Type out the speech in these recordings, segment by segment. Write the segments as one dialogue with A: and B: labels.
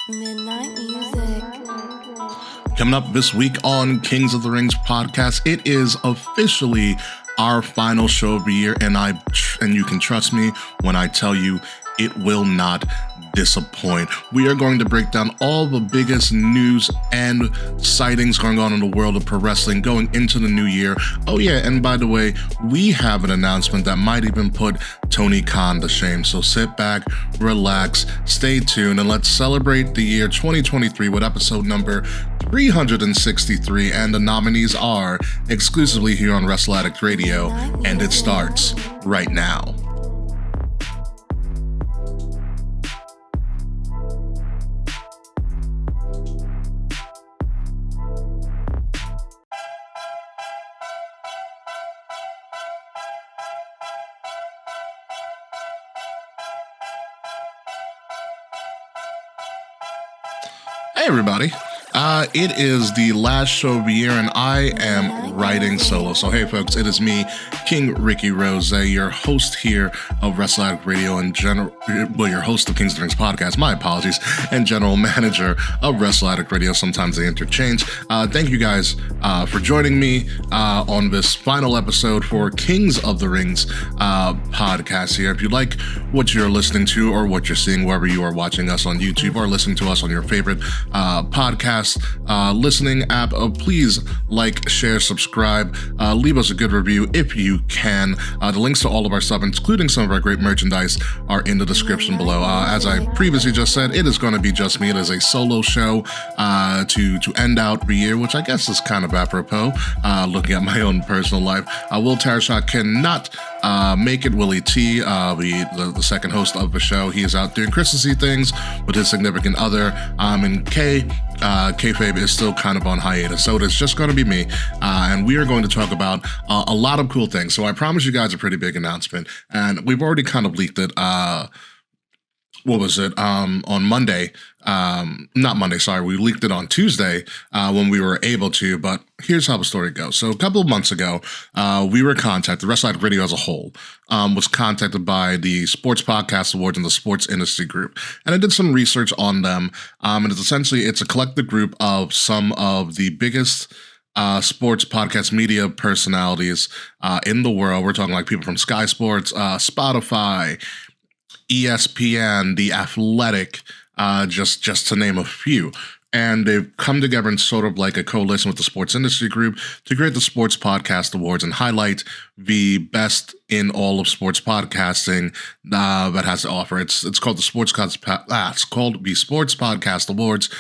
A: Midnight Music.
B: Coming up this week on Kings of the Rings podcast, it is officially our final show of the year, and you can trust me when I tell you it will not disappoint. We are going to break down all the biggest news and sightings going on in the world of pro wrestling going into the new year. Oh yeah, and by the way, we have an announcement that might even put Tony Khan to shame. So sit back, relax, stay tuned, and let's celebrate the year 2023 with episode number 363, and the nominees are exclusively here on Wrestle Addict Radio, and it starts right now. Hey everybody, it is the last show of the year and I am writing solo. So hey folks, it is me, King Ricky Rose, your host here of Wrestle Addict Radio and your host of Kings of the Rings podcast, my apologies, and general manager of Wrestle Addict Radio. Sometimes they interchange. Thank you guys for joining me on this final episode for Kings of the Rings podcast here. If you like what you're listening to or what you're seeing wherever you are watching us on YouTube or listening to us on your favorite podcast listening app, please like, share, subscribe, leave us a good review if you can. The links to all of our stuff, including some of our great merchandise, are in the description below. As I previously just said, it is going to be just me. It is a solo show to end out the year, which I guess is kind of apropos, looking at my own personal life. Will Tarashak cannot make it. Willie T, the second host of the show, he is out doing Christmassy things with his significant other, and Kayfabe is still kind of on hiatus, so it's just going to be me, and we are going to talk about a lot of cool things. So I promise you guys a pretty big announcement, and we've already kind of leaked it. On Monday, not Monday, sorry, we leaked it on Tuesday when we were able to, but here's how the story goes. So a couple of months ago, we were contacted, Wrestle Addict Radio as a whole, was contacted by the Sports Podcast Awards and the Sports Industry Group, and I did some research on them, and it's a collective group of some of the biggest sports podcast media personalities in the world. We're talking like people from Sky Sports, Spotify, ESPN, The Athletic, just to name a few. And they've come together in sort of like a coalition with the Sports Industry Group to create the Sports Podcast Awards and highlight the best in all of sports podcasting that has to offer. It's called the Sports Podcast Awards.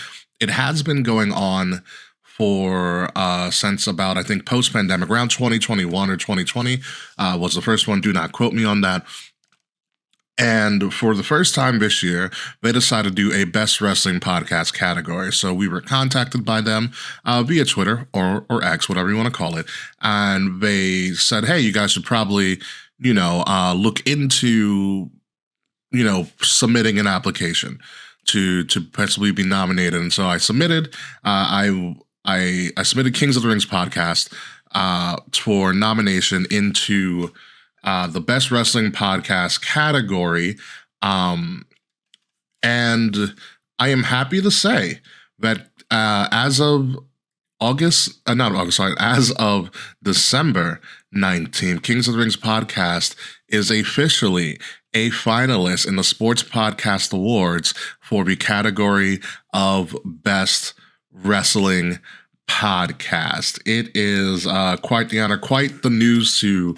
B: It has been going on for since about, I think, post-pandemic, around 2021 or 2020 was the first one. Do not quote me on that. And for the first time this year, they decided to do a Best Wrestling Podcast category. So we were contacted by them via Twitter or X, whatever you want to call it. And they said, hey, you guys should probably, look into, submitting an application to possibly be nominated. And so I submitted, I submitted Kings of the Rings podcast for nomination into the Best Wrestling Podcast category, and I am happy to say that as of December 19th, Kings of the Rings podcast is officially a finalist in the Sports Podcast Awards for the category of Best Wrestling Podcast. It is quite the honor, quite the news to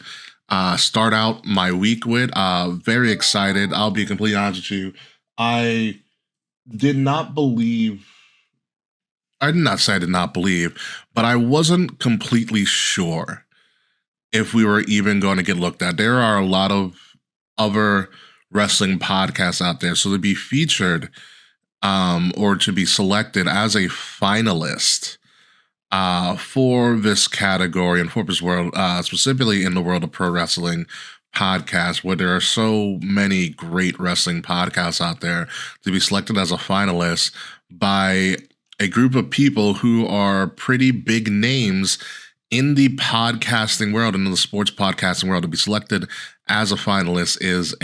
B: start out my week with. Very excited. I'll be completely honest with you. I did not believe, but I wasn't completely sure if we were even going to get looked at. There are a lot of other wrestling podcasts out there. So to be featured or to be selected as a finalist for this category and for this world, specifically in the world of pro wrestling podcasts, where there are so many great wrestling podcasts out there, to be selected as a finalist by a group of people who are pretty big names in the podcasting world, in the sports podcasting world, to be selected as a finalist is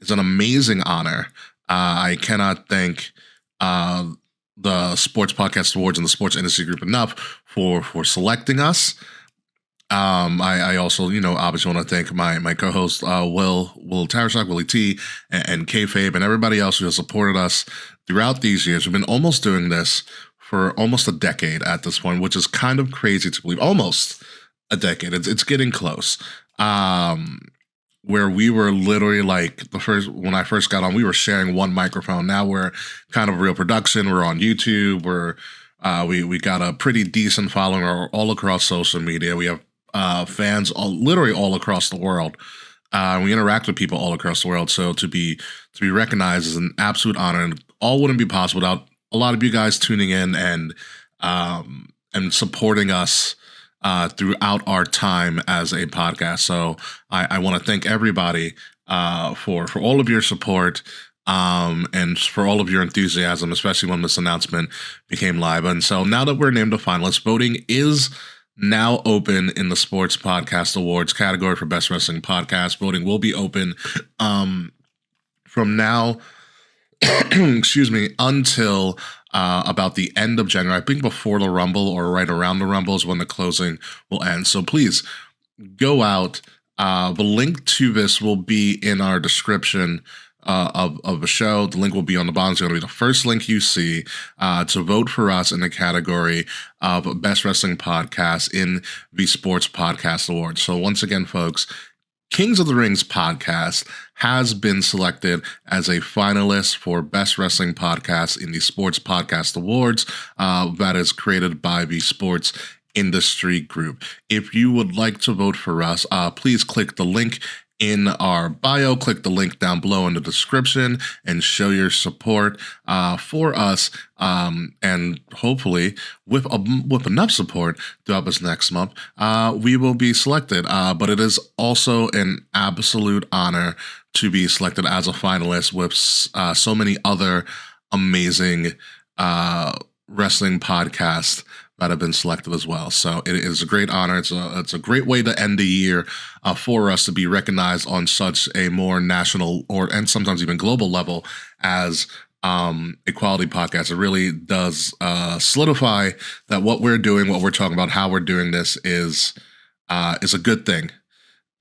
B: an amazing honor. I cannot thank the Sports Podcast Awards and the Sports Industry Group enough for selecting us. I also, obviously want to thank my co-host, Will Tarashak, Willie T, and Kayfabe, and everybody else who has supported us throughout these years. We've been almost doing this for almost a decade at this point, which is kind of crazy to believe. Almost a decade. It's getting close. Where we were literally like when I first got on, we were sharing one microphone. Now we're kind of real production. We're on YouTube. We got a pretty decent following all across social media. We have fans literally all across the world. We interact with people all across the world. So to be recognized is an absolute honor, and all wouldn't be possible without a lot of you guys tuning in and supporting us throughout our time as a podcast. So I want to thank everybody for all of your support and for all of your enthusiasm, especially when this announcement became live. And so now that we're named a finalist, voting is now open in the Sports Podcast Awards category for Best Wrestling Podcast. Voting will be open from now, excuse me, until about the end of January. I think before the Rumble or right around the Rumble is when the closing will end. So please go out. The link to this will be in our description of the show. The link will be on the bottom. It's going to be the first link you see to vote for us in the category of Best Wrestling Podcast in the Sports Podcast Awards. So once again, folks, Kings of the Rings podcast has been selected as a finalist for Best Wrestling Podcast in the Sports Podcast Awards that is created by the Sports Industry Group. If you would like to vote for us, please click the link in our bio, click the link down below in the description, and show your support for us. And hopefully, with enough support throughout this next month, we will be selected. But it is also an absolute honor to be selected as a finalist with so many other amazing wrestling podcasts that have been selected as well. So it is a great honor. It's a great way to end the year for us to be recognized on such a more national and sometimes even global level as a quality podcast. It really does solidify that what we're doing, what we're talking about, how we're doing this is a good thing,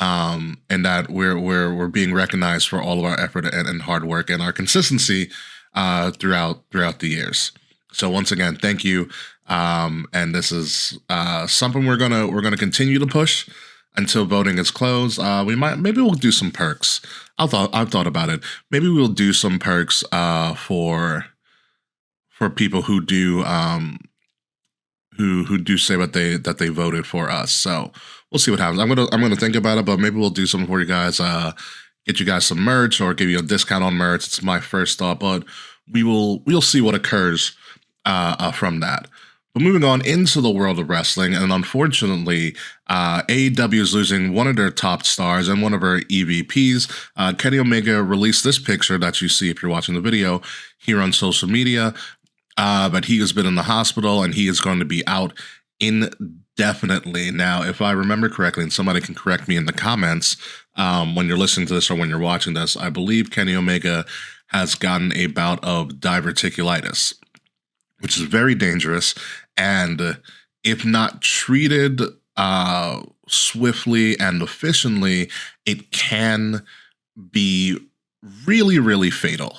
B: and that we're being recognized for all of our effort and hard work and our consistency throughout the years. So once again, thank you. And this is something we're gonna continue to push until voting is closed. Maybe we'll do some perks. I've thought about it. Maybe we'll do some perks for people who do who do say that they voted for us. So we'll see what happens. I'm gonna think about it, but maybe we'll do something for you guys. Get you guys some merch or give you a discount on merch. It's my first thought, but we'll see what occurs from that. But moving on into the world of wrestling, and unfortunately, AEW is losing one of their top stars and one of her EVPs. Kenny Omega released this picture that you see if you're watching the video here on social media, but he has been in the hospital and he is going to be out indefinitely. Now, if I remember correctly, and somebody can correct me in the comments when you're listening to this or when you're watching this, I believe Kenny Omega has gotten a bout of diverticulitis, which is very dangerous, and if not treated swiftly and efficiently, it can be really, really fatal.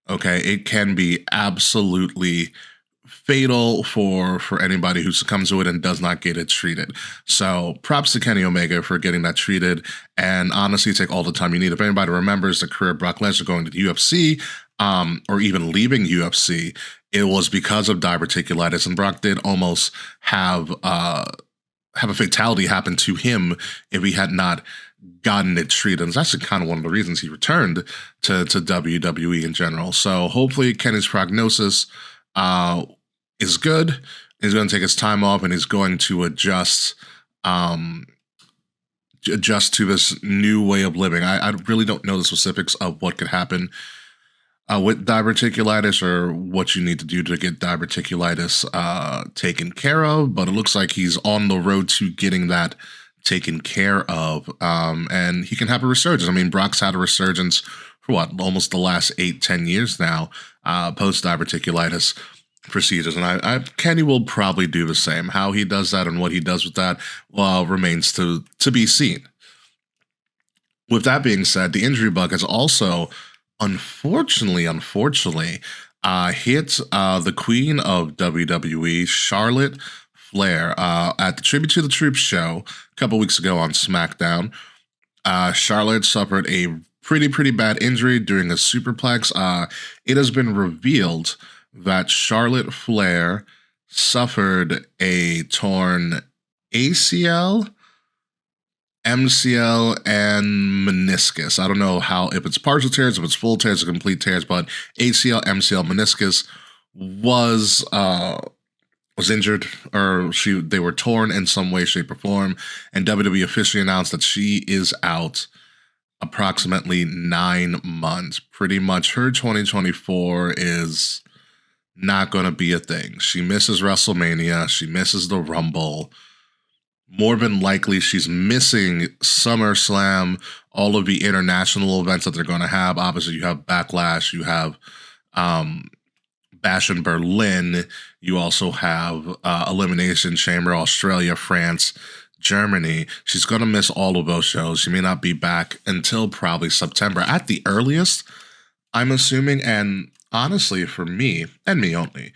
B: Okay, it can be absolutely fatal for anybody who succumbs to it and does not get it treated. So props to Kenny Omega for getting that treated, and honestly, take all the time you need. If anybody remembers the career of Brock Lesnar going to the UFC, or even leaving UFC, it was because of diverticulitis, and Brock did almost have a fatality happen to him if he had not gotten it treated. And it's actually kind of one of the reasons he returned to WWE in general. So hopefully Kenny's prognosis is good. He's going to take his time off, and he's going to adjust to this new way of living. I really don't know the specifics of what could happen with diverticulitis or what you need to do to get diverticulitis taken care of, but it looks like he's on the road to getting that taken care of, and he can have a resurgence. I mean, Brock's had a resurgence for what, almost the last 8-10 years now, post diverticulitis procedures. And Kenny will probably do the same. How he does that and what he does with that, well, remains to be seen. With that being said, the injury bug has also, unfortunately, hit the queen of WWE, Charlotte Flair, at the Tribute to the Troops show a couple weeks ago on SmackDown. Charlotte suffered a pretty bad injury during a superplex. It has been revealed that Charlotte Flair suffered a torn ACL, MCL, and meniscus. I don't know if it's partial tears, if it's full tears, or complete tears, but ACL, MCL, meniscus was injured, or they were torn in some way, shape, or form, and WWE officially announced that she is out approximately 9 months. Pretty much her 2024 is not going to be a thing. She misses WrestleMania. She misses the Rumble. More than likely, she's missing SummerSlam, all of the international events that they're going to have. Obviously, you have Backlash, you have Bash in Berlin, you also have Elimination Chamber, Australia, France, Germany. She's going to miss all of those shows. She may not be back until probably September at the earliest, I'm assuming. And honestly, for me, and me only,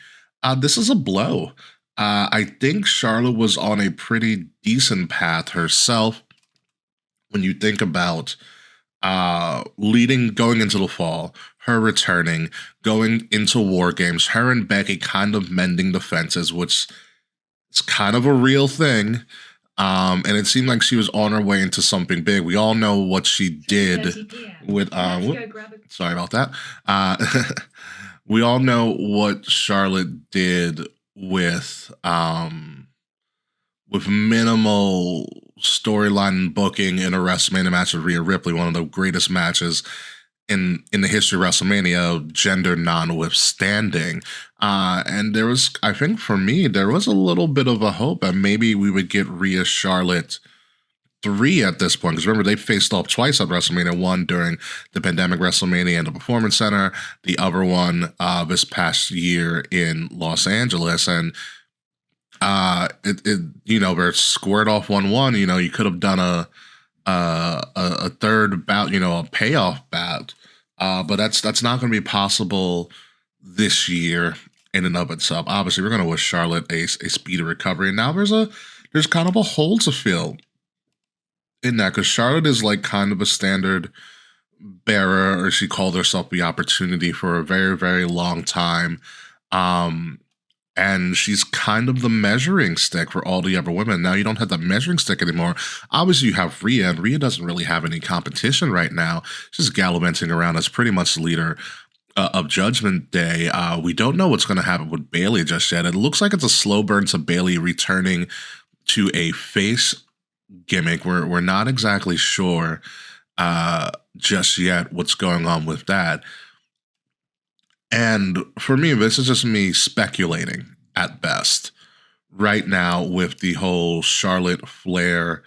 B: this is a blow. I think Charlotte was on a pretty decent path herself when you think about going into the fall, her returning, going into War Games, her and Becky kind of mending the fences, which is kind of a real thing. And it seemed like she was on her way into something big. We all know what she did with sorry about that. We all know what Charlotte did with minimal storyline booking in a WrestleMania match with Rhea Ripley, one of the greatest matches in the history of WrestleMania, gender notwithstanding. And there was, I think for me, there was a little bit of a hope that maybe we would get Rhea Charlotte 3 at this point, because remember, they faced off twice at WrestleMania, one during the pandemic WrestleMania and the Performance Center, the other one this past year in Los Angeles. And they're squared off 1-1. You could have done a third bout, a payoff bout, but that's not going to be possible this year in and of itself. Obviously, we're going to wish Charlotte a speedy recovery. And now there's kind of a hole to fill in that, because Charlotte is like kind of a standard bearer, or she called herself the Opportunity for a very, very long time. And she's kind of the measuring stick for all the other women. Now you don't have that measuring stick anymore. Obviously, you have Rhea, and Rhea doesn't really have any competition right now. She's gallivanting around as pretty much the leader of Judgment Day. We don't know what's going to happen with Bayley just yet. It looks like it's a slow burn to Bayley returning to a face gimmick. We're not exactly sure just yet what's going on with that. And for me, this is just me speculating at best right now with the whole Charlotte Flair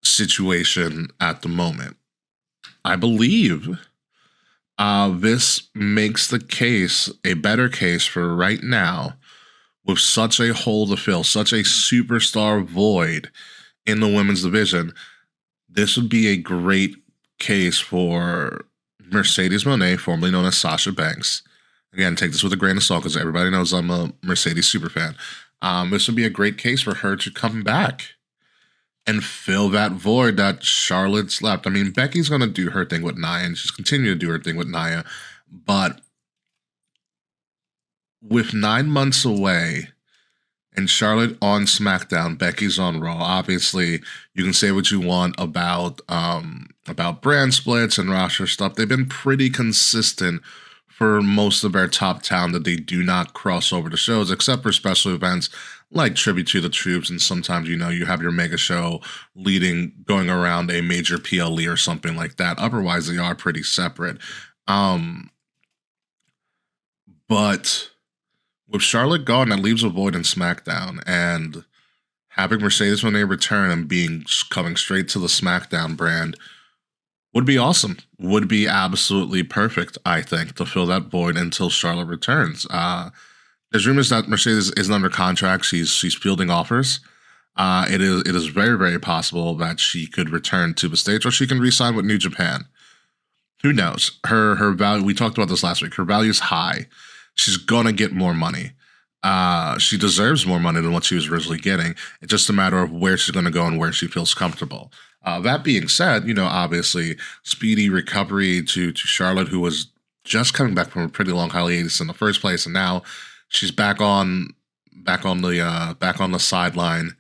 B: situation at the moment. I believe this makes the case a better case for right now, with such a hole to fill, such a superstar void in the women's division. This would be a great case for Mercedes Moné, formerly known as Sasha Banks. Again, take this with a grain of salt, because everybody knows I'm a Mercedes superfan. This would be a great case for her to come back and fill that void that Charlotte's left. I mean, Becky's going to do her thing with Nia, and she's continuing to do her thing with Nia. But with 9 months away, and Charlotte on SmackDown, Becky's on Raw. Obviously, you can say what you want about brand splits and roster stuff. They've been pretty consistent for most of our top talent that they do not cross over to shows, except for special events like Tribute to the Troops, and sometimes, you have your mega show going around a major PLE or something like that. Otherwise, they are pretty separate. But with Charlotte gone, that leaves a void in SmackDown, and having Mercedes Moné return and coming straight to the SmackDown brand Would be awesome. Would be absolutely perfect, I think, to fill that void until Charlotte returns. There's rumors that Mercedes isn't under contract. She's fielding offers. It is very, very possible that she could return to the States, or she can re-sign with New Japan. Who knows? Her value, we talked about this last week, her value is high. She's gonna get more money. She deserves more money than what she was originally getting. It's just a matter of where she's gonna go and where she feels comfortable. That being said, obviously, speedy recovery to Charlotte, who was just coming back from a pretty long hiatus in the first place, and now she's back on the sideline,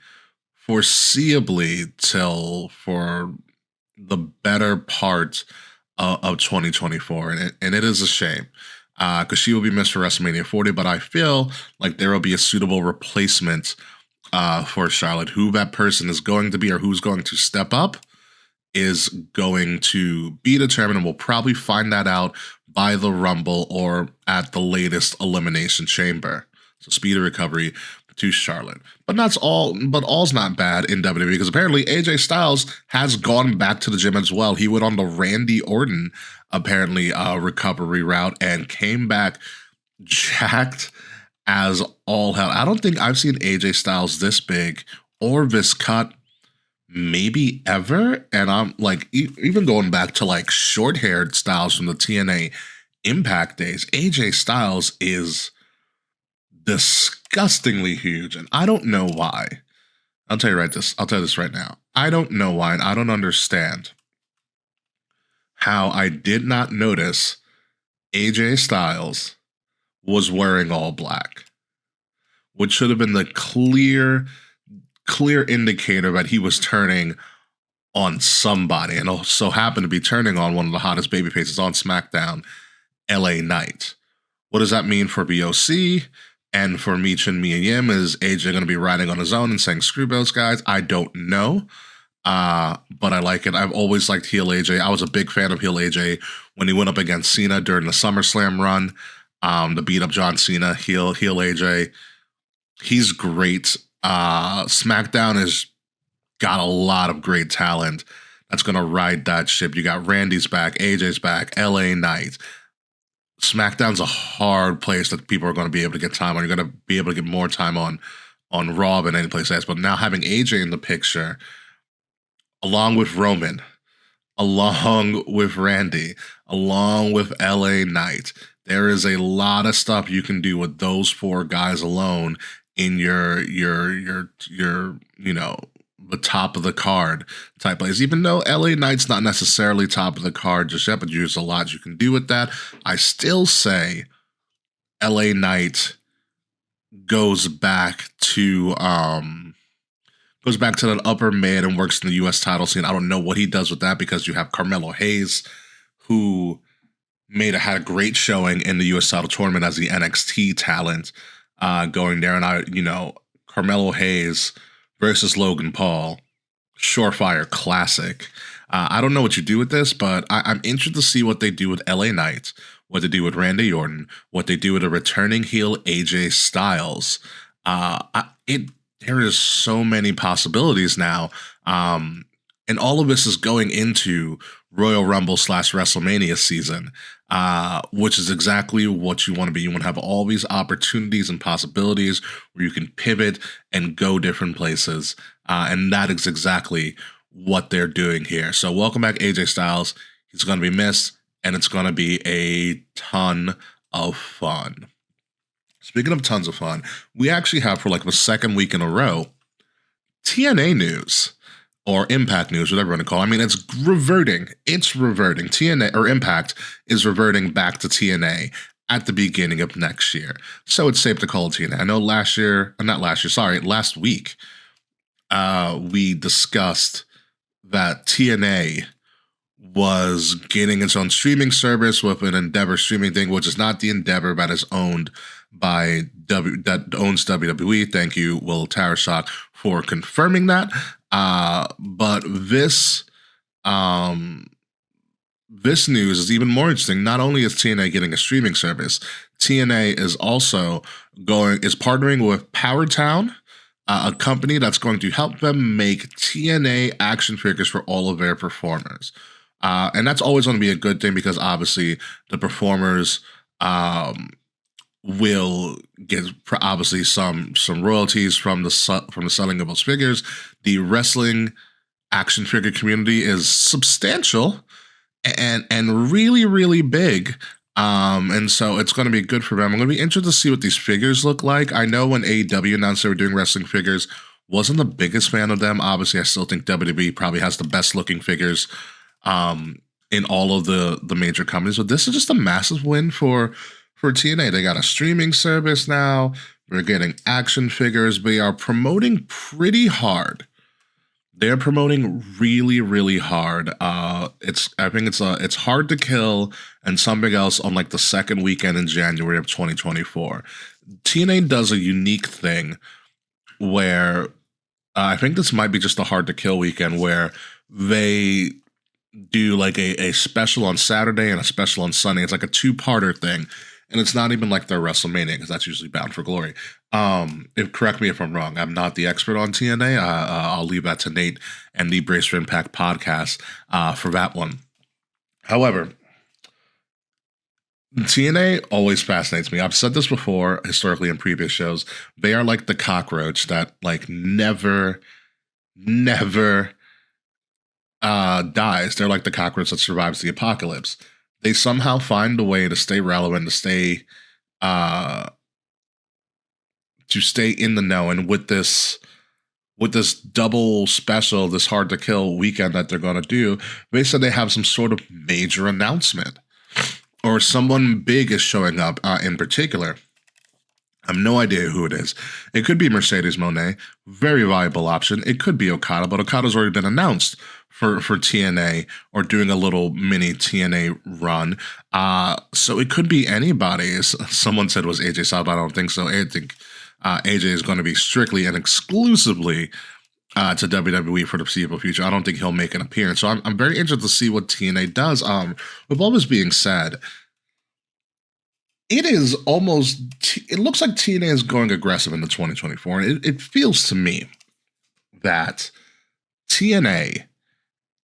B: foreseeably for the better part of 2024, and it is a shame because she will be missed for WrestleMania 40. But I feel like there will be a suitable replacement for Charlotte. Who that person is going to be, or who's going to step up, is going to be determined, and we'll probably find that out by the Rumble or at the latest Elimination Chamber. So speedy recovery to Charlotte. But that's all. But all's not bad in WWE, because apparently AJ Styles has gone back to the gym as well. He went on the Randy Orton apparently recovery route and came back jacked as all hell. I don't think I've seen AJ Styles this big or this cut maybe ever. And I'm like, even going back to like short-haired Styles from the TNA Impact days, AJ Styles is disgustingly huge, and I don't know why. I'll tell you this right now. I don't know why, and I don't understand how I did not notice AJ Styles was wearing all black, which should have been the clear indicator that he was turning on somebody, and also happened to be turning on one of the hottest babyfaces on SmackDown, LA Knight. What does that mean for BOC? And for Meech and Mia Yim? Is AJ going to be riding on his own and saying, screw those guys? I don't know. But I like it. I've always liked heel AJ. I was a big fan of heel AJ when he went up against Cena during the SummerSlam run, to beat up John Cena. Heel AJ. He's great. SmackDown has got a lot of great talent that's going to ride that ship. You got Randy's back, AJ's back, LA Knight. SmackDown's a hard place that people are going to be able to get time on. You're going to be able to get more time on Raw than any place else. But now having AJ in the picture, along with Roman, along with Randy, along with LA Knight, there is a lot of stuff you can do with those four guys alone in your the top of the card type plays. Even though LA Knight's not necessarily top of the card just yet, but there's a lot you can do with that. I still say LA Knight goes back to that upper mid and works in the US title scene. I don't know what he does with that, because you have Carmelo Hayes, who had a great showing in the US title tournament as the NXT talent going there. And Carmelo Hayes versus Logan Paul, surefire classic. I don't know what you do with this, but I'm interested to see what they do with LA Knight, what they do with Randy Orton, what they do with a returning heel AJ Styles. There is so many possibilities now, and all of this is going into Royal Rumble / WrestleMania season, which is exactly what you want to be. You want to have all these opportunities and possibilities where you can pivot and go different places. And that is exactly what they're doing here. So welcome back, AJ Styles. He's going to be missed, and it's going to be a ton of fun. Speaking of tons of fun, we actually have, for like the second week in a row, TNA news. Or Impact news, whatever you want to call it. I mean, it's reverting. TNA, or Impact, is reverting back to TNA at the beginning of next year. So it's safe to call it TNA. I know last week, we discussed that TNA was getting its own streaming service with an Endeavor streaming thing, which is not the Endeavor that is owned by that owns WWE. Thank you, Will Tarashok, for confirming that. But this news is even more interesting. Not only is TNA getting a streaming service, TNA is also partnering with Powertown, a company that's going to help them make TNA action figures for all of their performers. And that's always going to be a good thing because obviously the performers will get obviously some royalties from the selling of those figures. The wrestling action figure community is substantial and really, really big. And so it's going to be good for them. I'm going to be interested to see what these figures look like. I know when AEW announced they were doing wrestling figures, wasn't the biggest fan of them. Obviously, I still think WWE probably has the best looking figures in all of the major companies. But this is just a massive win for TNA. They got a streaming service now. We're getting action figures. They are promoting pretty hard. They're promoting really, really hard. I think it's Hard to Kill and something else on like the second weekend in January of 2024. TNA does a unique thing where I think this might be just a Hard to Kill weekend where they do like a special on Saturday and a special on Sunday. It's like a two-parter thing. And it's not even like their WrestleMania because that's usually Bound for Glory. Correct me if I'm wrong. I'm not the expert on TNA. I'll leave that to Nate and the Brace for Impact podcast for that one. However, TNA always fascinates me. I've said this before historically in previous shows. They are like the cockroach that like never dies. They're like the cockroach that survives the apocalypse. They somehow find a way to stay relevant, to stay in the know. And with this double special, this Hard to Kill weekend that they're going to do, they said they have some sort of major announcement or someone big is showing up in particular. I have no idea who it is. It could be Mercedes Moné, very viable option. It could be Okada, but Okada's already been announced for TNA or doing a little mini TNA run. So it could be anybody. Someone said it was AJ Styles, but I don't think so. I think AJ is going to be strictly and exclusively to WWE for the foreseeable future. I don't think he'll make an appearance. So I'm very interested to see what TNA does. With all this being said, it looks like TNA is going aggressive into 2024. And it feels to me that TNA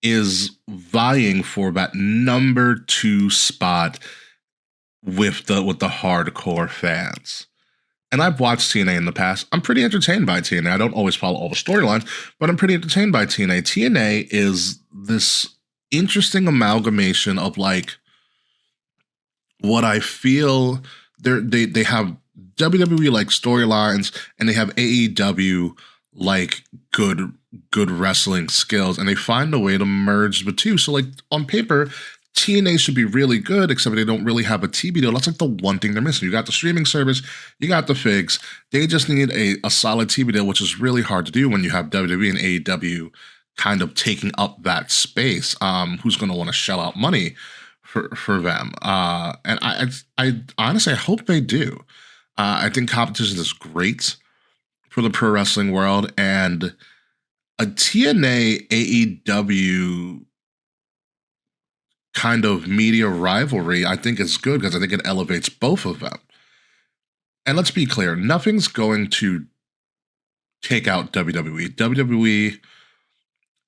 B: is vying for that number 2 spot with the hardcore fans. And I've watched TNA in the past. I'm pretty entertained by TNA. I don't always follow all the storylines, but I'm pretty entertained by TNA. TNA is this interesting amalgamation of like what I feel they have WWE like storylines and they have AEW like good wrestling skills, and they find a way to merge the two. So like on paper, TNA should be really good, except they don't really have a TV deal. That's like the one thing they're missing. You got the streaming service, you got the figs. They just need a solid TV deal, which is really hard to do when you have WWE and AEW kind of taking up that space. Who's going to want to shell out money for them? And I honestly, I hope they do. I think competition is great for the pro wrestling world, and a TNA AEW kind of media rivalry, I think is good because I think it elevates both of them. And let's be clear, nothing's going to take out WWE. WWE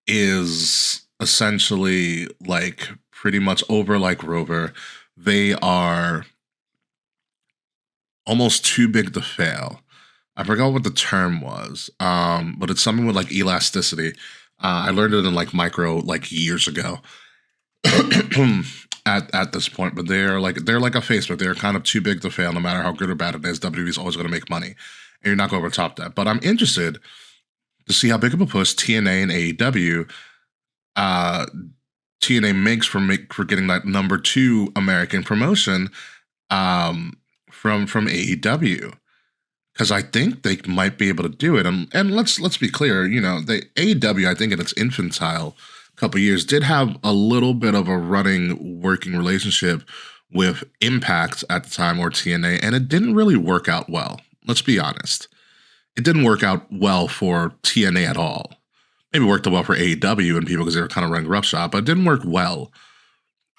B: is essentially like pretty much over like Rover. They are almost too big to fail. I forgot what the term was, but it's something with like elasticity. I learned it in like micro like years ago. at this point, but they're like a Facebook. They're kind of too big to fail, no matter how good or bad it is. WWE is always going to make money, and you're not going to overtop that. But I'm interested to see how big of a push TNA and AEW, TNA makes for getting that number 2 American promotion from AEW. Because I think they might be able to do it, and let's be clear, you know, the AEW, I think in its infantile couple years, did have a little bit of a working relationship with Impact at the time, or TNA, and it didn't really work out well. Let's be honest. It didn't work out well for TNA at all. Maybe it worked out well for AEW and people because they were kind of running roughshod, but it didn't work well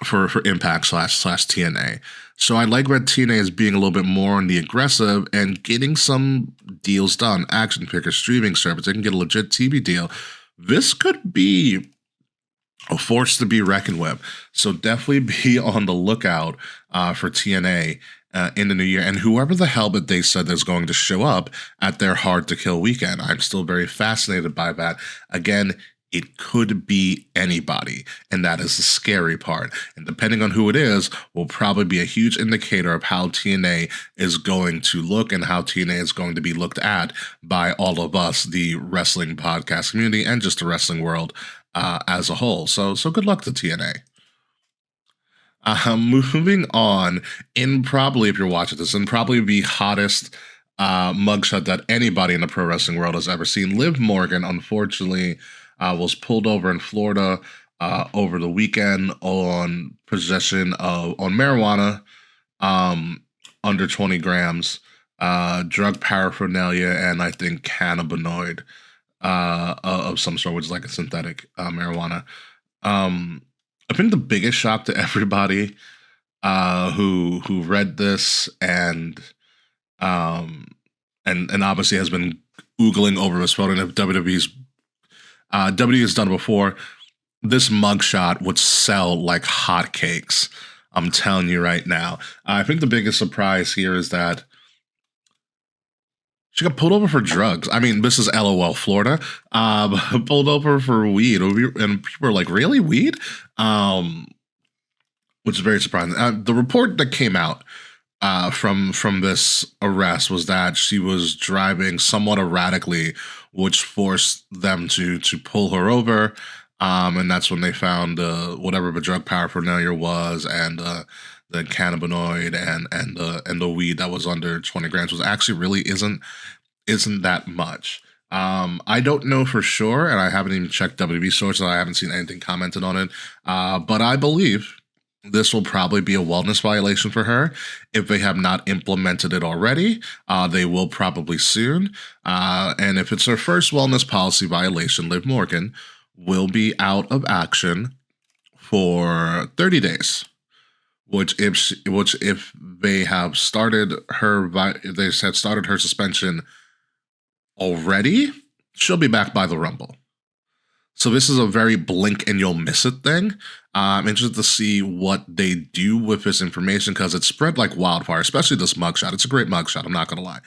B: for Impact / TNA. So I like that TNA is being a little bit more on the aggressive and getting some deals done. Action figures, streaming service, they can get a legit TV deal. This could be a force to be reckoned with. So definitely be on the lookout for TNA in the new year. And whoever the hell that they said is going to show up at their Hard to Kill weekend, I'm still very fascinated by that. Again, it could be anybody, and that is the scary part. And depending on who it is, will probably be a huge indicator of how TNA is going to look and how TNA is going to be looked at by all of us, the wrestling podcast community, and just the wrestling world as a whole. So good luck to TNA. Moving on, in probably, if you're watching this, in probably the hottest mugshot that anybody in the pro wrestling world has ever seen, Liv Morgan, unfortunately, was pulled over in Florida over the weekend on marijuana, under 20 grams, drug paraphernalia, and I think cannabinoid of some sort, which is like a synthetic marijuana. I think the biggest shock to everybody who read this and obviously has been oogling over this photo, and if WWE has done it before, this mugshot would sell like hotcakes. I'm telling you right now. I think the biggest surprise here is that she got pulled over for drugs. I mean, this is LOL Florida. Pulled over for weed. And people are like, really, weed? Which is very surprising. The report that came out from this arrest was that she was driving somewhat erratically, which forced them to pull her over. And that's when they found whatever the drug paraphernalia was, and the cannabinoid and the weed that was under 20 grams was actually really isn't that much. I don't know for sure, and I haven't even checked WWE sources. I haven't seen anything commented on it. But I believe this will probably be a wellness violation for her. If they have not implemented it already, they will probably soon. And if it's her first wellness policy violation, Liv Morgan will be out of action for 30 days. Which if they have started her suspension already, she'll be back by the Rumble. So this is a very blink and you'll miss it thing. I'm interested to see what they do with this information because it's spread like wildfire, especially this mugshot. It's a great mugshot, I'm not going to lie.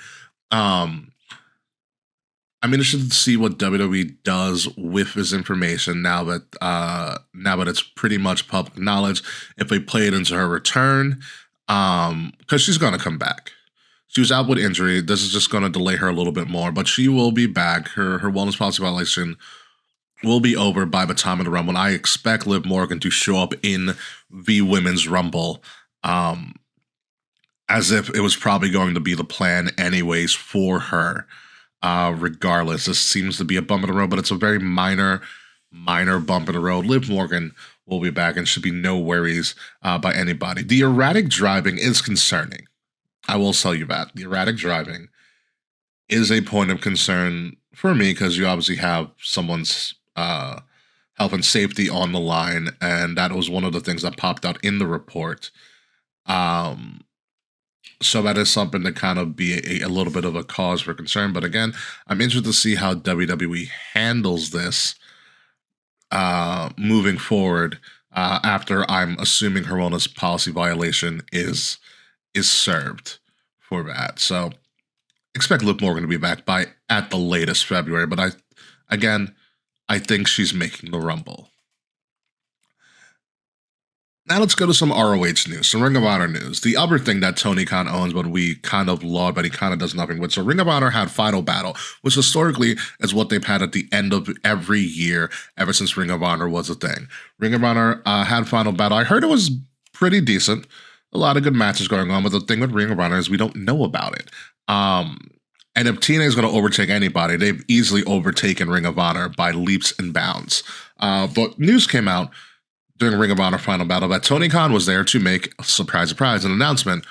B: I'm interested to see what WWE does with this information now that it's pretty much public knowledge. If they play it into her return, because she's going to come back. She was out with injury. This is just going to delay her a little bit more, but she will be back. Her wellness policy violation will be over by the time of the Rumble. And I expect Liv Morgan to show up in the Women's Rumble, as if it was probably going to be the plan anyways for her. Regardless, this seems to be a bump in the road, but it's a very minor bump in the road. Liv Morgan will be back and should be no worries by anybody. The erratic driving is concerning. I will tell you that. The erratic driving is a point of concern for me because you obviously have someone's health and safety on the line, and that was one of the things that popped out in the report. So that is something to kind of be a little bit of a cause for concern. But again, I'm interested to see how WWE handles this moving forward after I'm assuming her wellness policy violation is served for that. So expect Liv Morgan to be back by at the latest February. But I think she's making the Rumble. Now let's go to some ROH news, some Ring of Honor news. The other thing that Tony Khan owns, but we kind of laud, but he kind of does nothing with. So Ring of Honor had Final Battle, which historically is what they've had at the end of every year ever since Ring of Honor was a thing. Ring of Honor had Final Battle. I heard it was pretty decent. A lot of good matches going on, but the thing with Ring of Honor is we don't know about it. And if TNA is going to overtake anybody, they've easily overtaken Ring of Honor by leaps and bounds. But news came out during Ring of Honor Final Battle that Tony Khan was there to make, surprise, an announcement.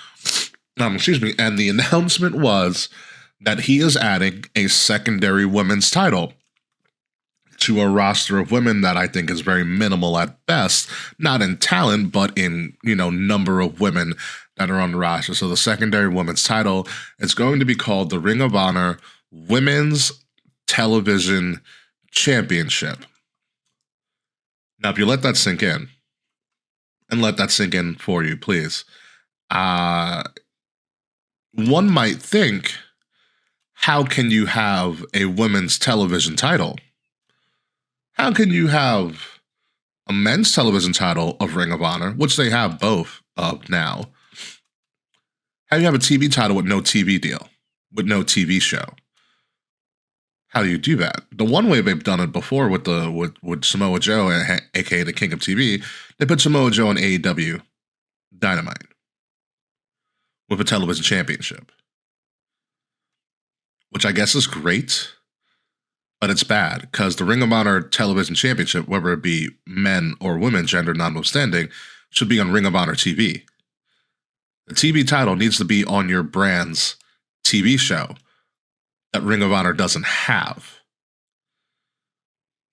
B: And the announcement was that he is adding a secondary women's title to a roster of women that I think is very minimal at best, not in talent, but in, number of women that are on the roster. So the secondary women's title is going to be called the Ring of Honor Women's Television Championship. Now, if you let that sink in, and let that sink in for you, please, one might think, how can you have a women's television title? How can you have a men's television title of Ring of Honor, which they have both of now? How do you have a TV title with no TV deal, with no TV show? How do you do that? The one way they've done it before with Samoa Joe, aka the King of TV, they put Samoa Joe on AEW Dynamite with a television championship, which I guess is great, but it's bad because the Ring of Honor television championship, whether it be men or women, gender notwithstanding, should be on Ring of Honor TV. The TV title needs to be on your brand's TV show that Ring of Honor doesn't have.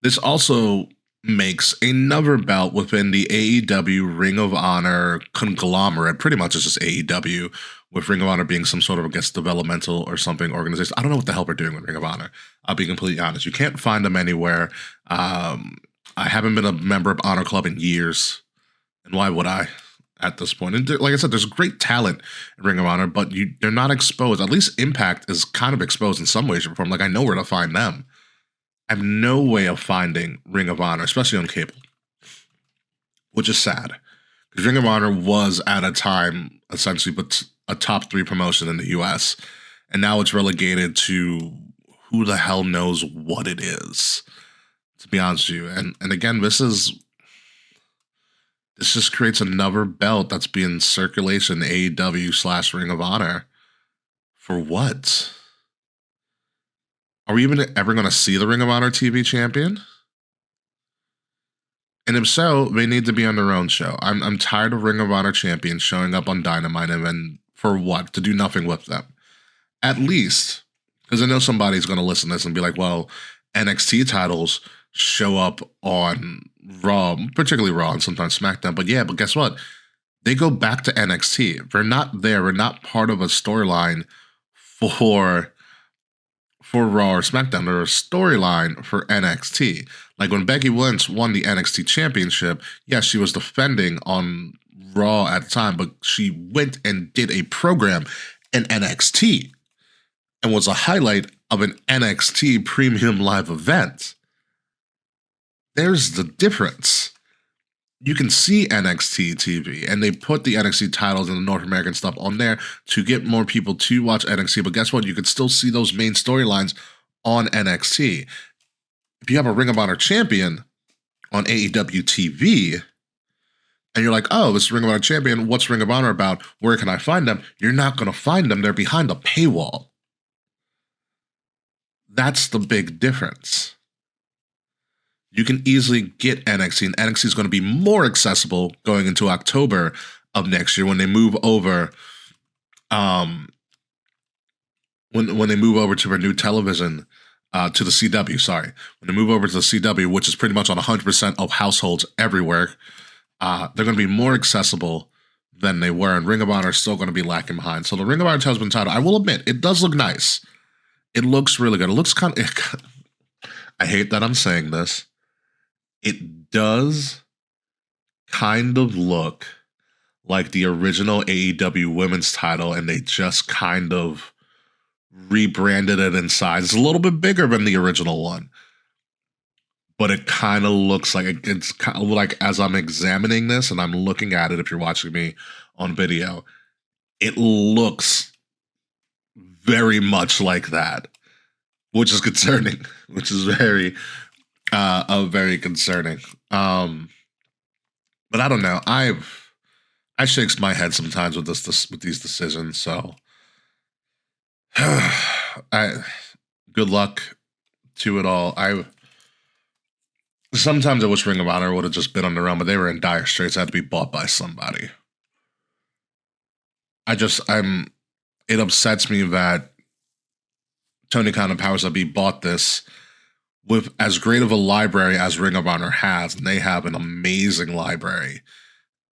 B: This also makes another belt within the AEW Ring of Honor conglomerate. Pretty much it's just AEW, with Ring of Honor being some sort of, I guess, developmental or something organization. I don't know what the hell they're doing with Ring of Honor. I'll be completely honest. You can't find them anywhere. I haven't been a member of Honor Club in years. And why would I at this point? And like I said, there's great talent in Ring of Honor, but they're not exposed. At least Impact is kind of exposed in some way, shape, or form. Like, I know where to find them. I have no way of finding Ring of Honor, especially on cable, which is sad. Because Ring of Honor was, at a time, essentially a top 3 promotion in the US, and now it's relegated to who the hell knows what it is, to be honest with you. And again, this just creates another belt that's being circulation, AEW / Ring of Honor. For what? Are we even ever going to see the Ring of Honor TV champion? And if so, they need to be on their own show. I'm tired of Ring of Honor champions showing up on Dynamite and then for what? To do nothing with them. At least, because I know somebody's going to listen to this and be like, well, NXT titles show up on Raw, particularly Raw and sometimes SmackDown. But yeah, but guess what? They go back to NXT. They're not there. They're not part of a storyline for Raw or SmackDown. They're a storyline for NXT. Like when Becky Lynch won the NXT championship, yes, she was defending on Raw at the time, but she went and did a program in NXT and was a highlight of an NXT premium live event. There's the difference. You can see NXT TV, and they put the NXT titles and the North American stuff on there to get more people to watch NXT. But guess what? You can still see those main storylines on NXT. If you have a Ring of Honor champion on AEW TV, and you're like, oh, this is Ring of Honor champion, what's Ring of Honor about? Where can I find them? You're not going to find them. They're behind a paywall. That's the big difference. You can easily get NXT, and NXT is going to be more accessible going into October of next year when they move over. When they move over to their new television, to the CW. Sorry, when they move over to the CW, which is pretty much on 100% of households everywhere, they're going to be more accessible than they were. And Ring of Honor is still going to be lacking behind. So the Ring of Honor television title, I will admit, it does look nice. It looks really good. It looks kind of. I hate that I'm saying this. It does kind of look like the original AEW women's title, and they just kind of rebranded it in size. It's a little bit bigger than the original one, but it kind of looks like it's kind of like, as I'm examining this and I'm looking at it, if you're watching me on video, it looks very much like that, which is concerning, which is very concerning. But I don't know. I shakes my head sometimes with with these decisions. So, good luck to it all. Sometimes I wish Ring of Honor would have just been on their own, but they were in dire straits. They had to be bought by somebody. It upsets me that Tony Khan and Powers That Be bought this with as great of a library as Ring of Honor has, and they have an amazing library,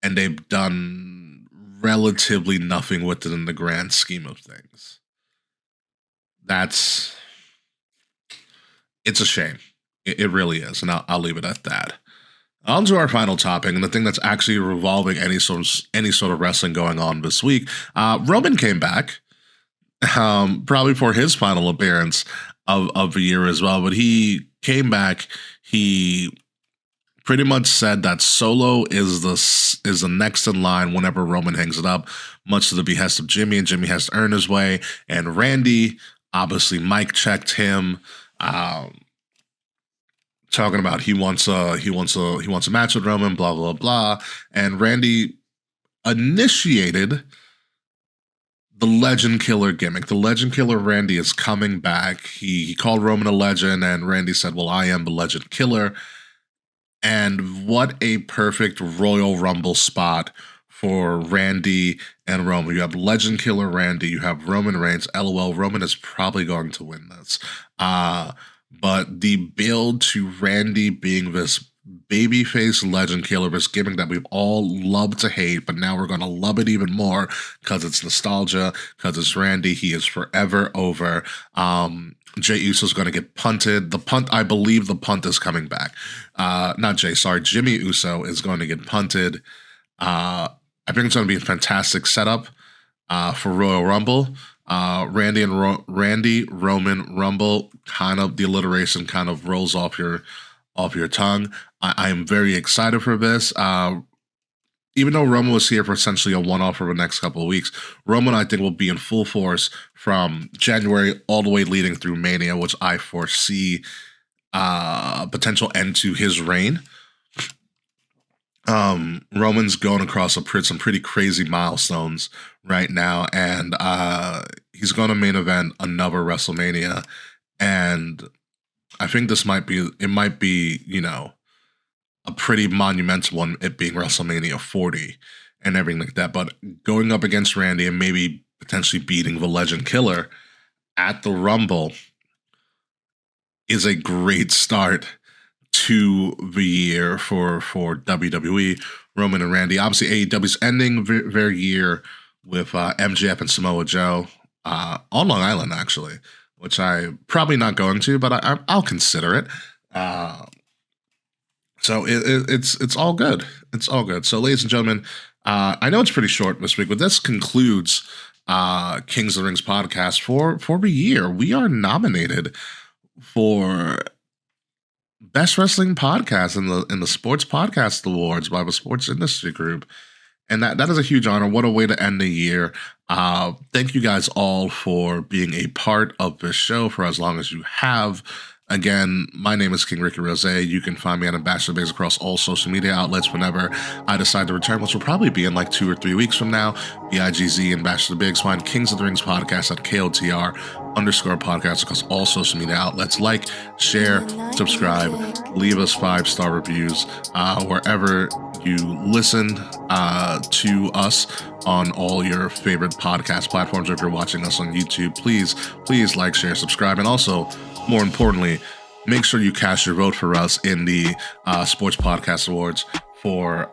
B: and they've done relatively nothing with it in the grand scheme of things. It's a shame. It really is, and I'll leave it at that. On to our final topic, and the thing that's actually revolving any sort of wrestling going on this week. Roman came back, probably for his final appearance of the year as well. But he came back. He pretty much said that Solo is the next in line whenever Roman hangs it up, much to the behest of Jimmy, and Jimmy has to earn his way. And Randy, obviously, Mike checked him. Talking about he wants a match with Roman, blah blah blah, and Randy initiated the Legend Killer gimmick. The Legend Killer Randy is coming back. He called Roman a legend, and Randy said, "Well, I am the Legend Killer." And what a perfect Royal Rumble spot for Randy and Roman. You have Legend Killer Randy. You have Roman Reigns. LOL, Roman is probably going to win this. But the build to Randy being this babyface Legend Killer, this gimmick that we've all loved to hate, but now we're going to love it even more because it's nostalgia, because it's Randy. He is forever over. Jey Uso's going to get punted. I believe the punt is coming back. Jimmy Uso is going to get punted. I think it's going to be a fantastic setup for Royal Rumble. Randy Roman Rumble, kind of the alliteration kind of rolls off your tongue. I am very excited for this. Even though Roman was here for essentially a one-off for the next couple of weeks, Roman, I think, will be in full force from January all the way leading through Mania, which I foresee potential end to his reign. Roman's going across some pretty crazy milestones right now, and he's going to main event another WrestleMania, and I think it might be, a pretty monumental one, it being WrestleMania 40 and everything like that. But going up against Randy and maybe potentially beating the Legend Killer at the Rumble is a great start to the year for WWE. Roman and Randy. Obviously, AEW's ending their year with MJF and Samoa Joe on Long Island, actually, which I'm probably not going to, but I'll consider it. So it's all good. It's all good. So, ladies and gentlemen, I know it's pretty short this week, but this concludes Kings of the Rings podcast for the year. We are nominated for Best Wrestling Podcast in the Sports Podcast Awards by the Sports Industry Group. And that is a huge honor. What a way to end the year. Thank you guys all for being a part of this show for as long as you have. Again, my name is King Ricky Rose. You can find me at Ambassador Biggs across all social media outlets whenever I decide to return, which will probably be in like 2 or 3 weeks from now. BIGZ, Ambassador Biggs. Find Kings of the Rings podcast at KOTR_podcast across all social media outlets. Like, share, subscribe, leave us 5-star reviews wherever you listen to us on all your favorite podcast platforms. If you're watching us on YouTube, please like, share, subscribe, and also, more importantly, make sure you cast your vote for us in the Sports Podcast Awards for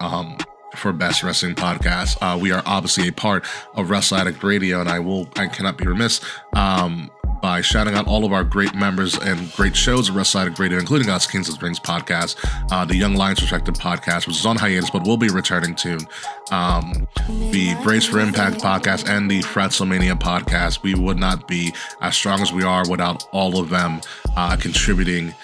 B: Best Wrestling Podcast. We are obviously a part of Wrestle Addict Radio, and I cannot be remiss by shouting out all of our great members and great shows of Wrestle Addict Radio, including us, Kings of the Rings podcast, the Young Lions Perspective podcast, which is on hiatus, but will be returning soon. The Brace for Impact podcast and the Fratzelmania podcast. We would not be as strong as we are without all of them contributing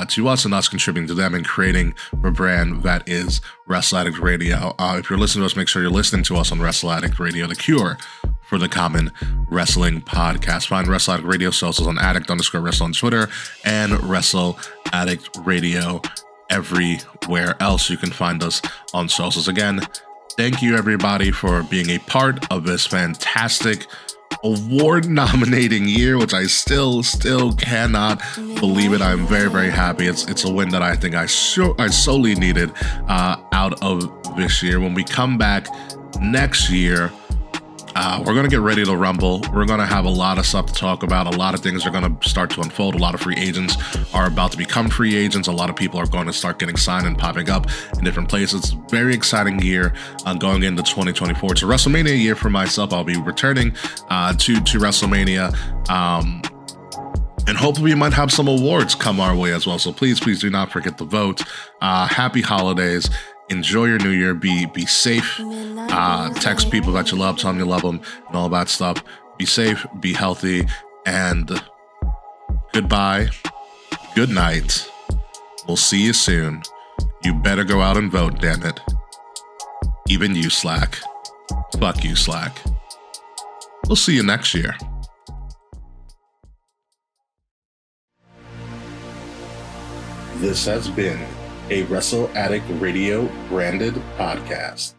B: to us and us contributing to them and creating the brand that is Wrestle Addict Radio. If you're listening to us, make sure you're listening to us on Wrestle Addict Radio, the cure for the common wrestling podcast. Find Wrestle Addict Radio socials on addict_wrestle on Twitter and Wrestle Addict Radio everywhere else you can find us on socials. Again, thank you everybody for being a part of this fantastic award nominating year, which I still cannot believe it. I'm very, very happy. It's a win that I think I solely needed out of this year. When we come back next year, we're going to get ready to rumble. We're going to have a lot of stuff to talk about. A lot of things are going to start to unfold. A lot of free agents are about to become free agents. A lot of people are going to start getting signed and popping up in different places. Very exciting year going into 2024. It's a WrestleMania year for myself. I'll be returning to WrestleMania. And hopefully we might have some awards come our way as well. So please do not forget to vote. Happy holidays. Enjoy your new year. Be safe. Text people that you love, tell them you love them, and all that stuff. Be safe, be healthy, and goodbye. Good night. We'll see you soon. You better go out and vote, damn it. Even you, Slack. Fuck you, Slack. We'll see you next year. This has been a Wrestle Addict Radio branded podcast.